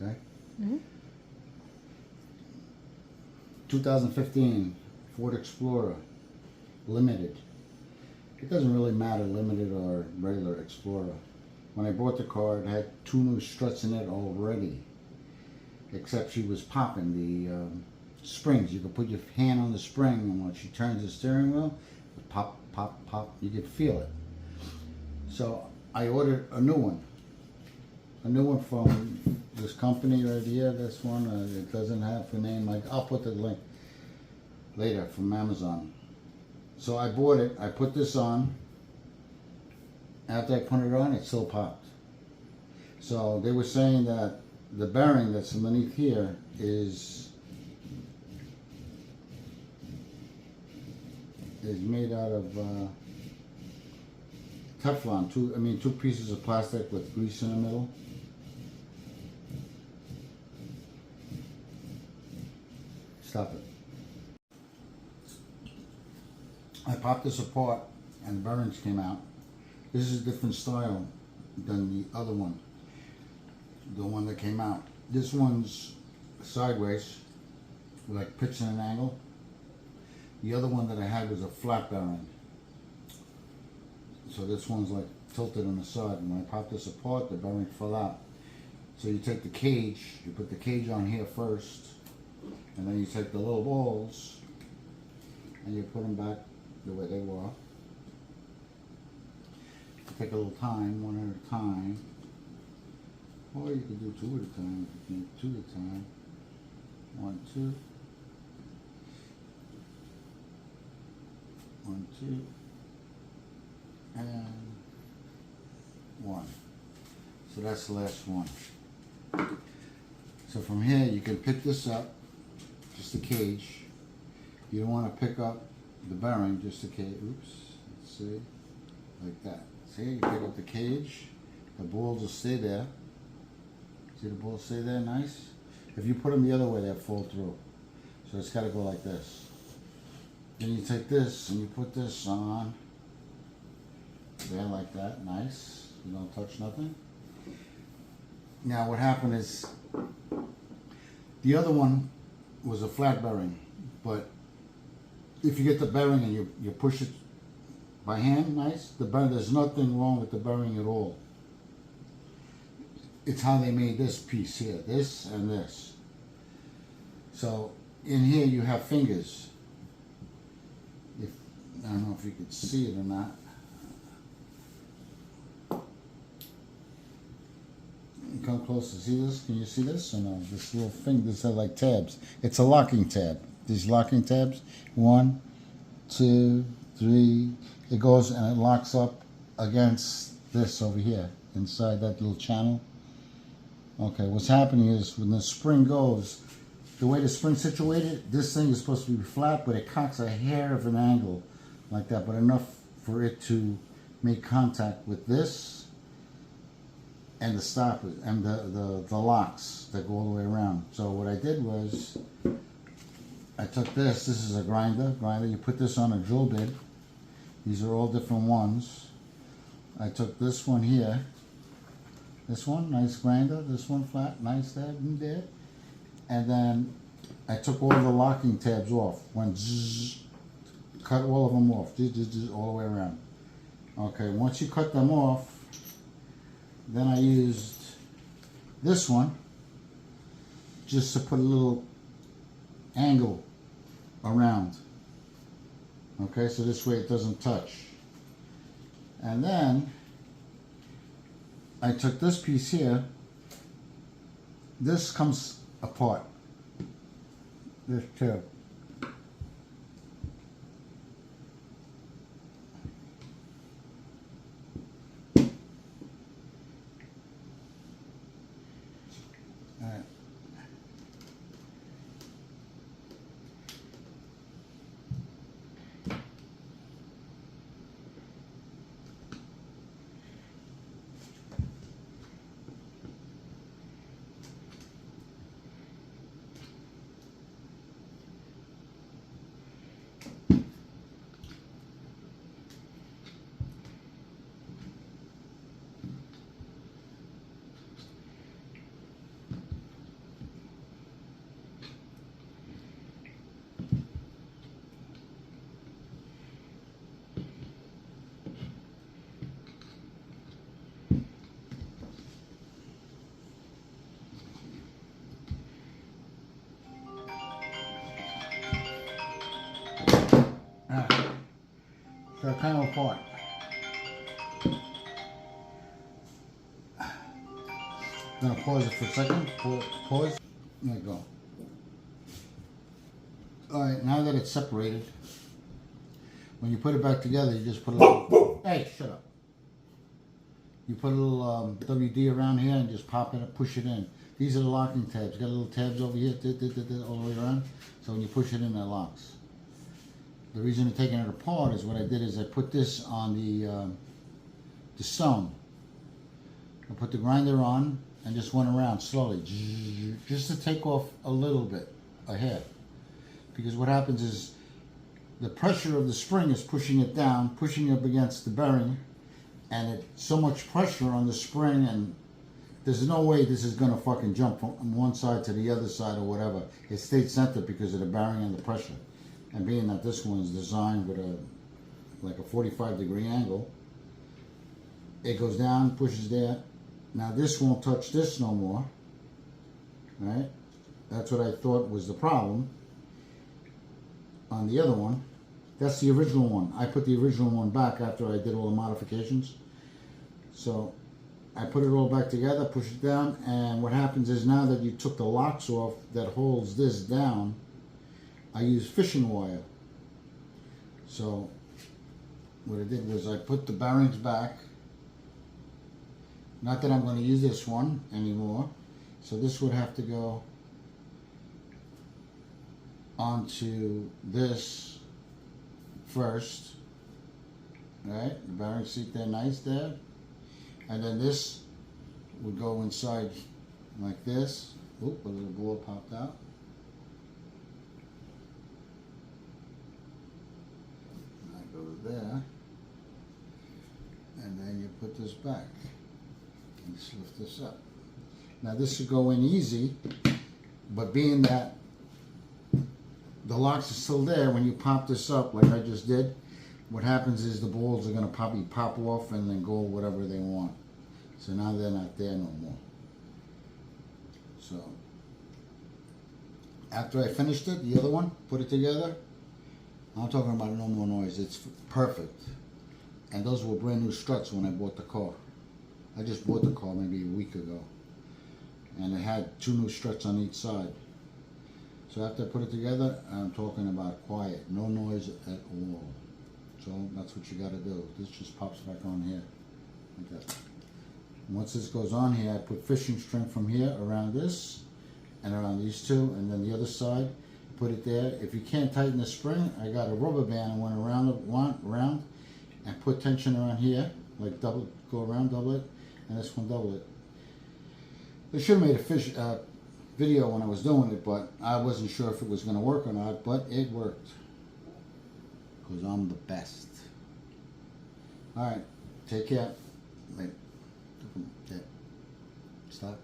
Okay. Mm-hmm. 2015 Ford Explorer Limited. It doesn't really matter Limited or regular Explorer. When I bought the car, it had 2 new struts in it already, except she was popping the springs. You could put your hand on the spring, and when she turns the steering wheel, pop, pop, pop, you could feel it. So I ordered a new one from this company right here. This one, it doesn't have the name. I'll put the link later from Amazon. So I bought it. I put this on. After I put it on, it still popped. So they were saying that the bearing that's underneath here is made out of Teflon. 2 pieces of plastic with grease in the middle. Stop it. I popped this apart and the bearings came out. This is a different style than the other one, the one that came out. This one's sideways, like pitched at an angle. The other one that I had was a flat bearing. So this one's like tilted on the side. And when I popped this apart, the bearing fell out. So you take the cage, you put the cage on here first, and then you take the little balls and you put them back the way they were. Take a little time, one at a time, or you can do 2 at a time. If you can do 2 at a time, 1, 2, 1, 2, and 1. So that's the last one. So from here you can pick this up, just the cage. You don't want to pick up the bearing, just the cage. Oops, let's see, like that. See, you pick up the cage, the balls will stay there. See the balls stay there, nice? If you put them the other way, they'll fall through. So it's got to go like this. Then you take this and you put this on there like that, nice. You don't touch nothing. Now what happened is, the other one was a flat bearing, but if you get the bearing and you push it by hand, nice. The bearing, there's nothing wrong with the bearing at all. It's how they made this piece here, this and this. So in here you have fingers. I don't know if you could see it or not. Come close to see this. Can you see this or no? This little thing, these are like tabs. It's a locking tab. These locking tabs. 1, 2, 3. It goes and it locks up against this over here, inside that little channel. Okay, what's happening is when the spring goes, the way the spring's situated, this thing is supposed to be flat, but it cocks a hair of an angle like that, but enough for it to make contact with this and the stopper and the locks that go all the way around. So what I did was, I took this is a grinder, you put this on a drill bit. These are all different ones. I took this one here, this one, nice grinder, this one flat, nice there, and then I took all the locking tabs off, went zzz, cut all of them off, all the way around. Okay, once you cut them off, then I used this one just to put a little angle around. Okay, so this way it doesn't touch. And then I took this piece here. This comes apart. This too. All right. kind of apart. I'm gonna pause it for a second. Pause. There you go. Alright, now that it's separated, when you put it back together, you just put a little... Hey, shut up. You put a little WD around here and just pop it, push it in. These are the locking tabs. Got little tabs over here, all the way around. So when you push it in, it locks. The reason of taking it apart is what I did is I put this on the stone. I put the grinder on and just went around slowly, just to take off a little bit, a hair. Because what happens is the pressure of the spring is pushing it down, pushing up against the bearing, and it's so much pressure on the spring, and there's no way this is gonna fucking jump from one side to the other side or whatever. It stayed centered because of the bearing and the pressure. And being that this one's designed with like a 45-degree angle, it goes down, pushes there. Now this won't touch this no more, right? That's what I thought was the problem on the other one. That's the original one. I put the original one back after I did all the modifications. So I put it all back together, push it down, and what happens is now that you took the locks off that holds this down, I use fishing wire. So what I did was I put the bearings back. Not that I'm going to use this one anymore. So this would have to go onto this first. Right? The bearing seat there, nice there. And then this would go inside like this. Oop, a little ball popped out. I go to there. And then you put this back. And just lift this up. Now this should go in easy, but being that the locks are still there, when you pop this up like I just did, what happens is the balls are going to probably pop off and then go whatever they want. So now they're not there no more. So after I finished it, the other one, put it together, I'm talking about no more noise. It's perfect. And those were brand new struts when I bought the car. I just bought the car maybe a week ago. And it had 2 new struts on each side. So after I put it together, I'm talking about quiet, no noise at all. So that's what you got to do. This just pops back on here, like that. Once this goes on here, I put fishing string from here around this and around these two, and then the other side, put it there. If you can't tighten the spring, I got a rubber band and went around and put tension around here, like double, go around, double it, and this one double it. I should have made a video when I was doing it, but I wasn't sure if it was going to work or not, but it worked. Because I'm the best. Alright, take care. Wait. Okay. Stop.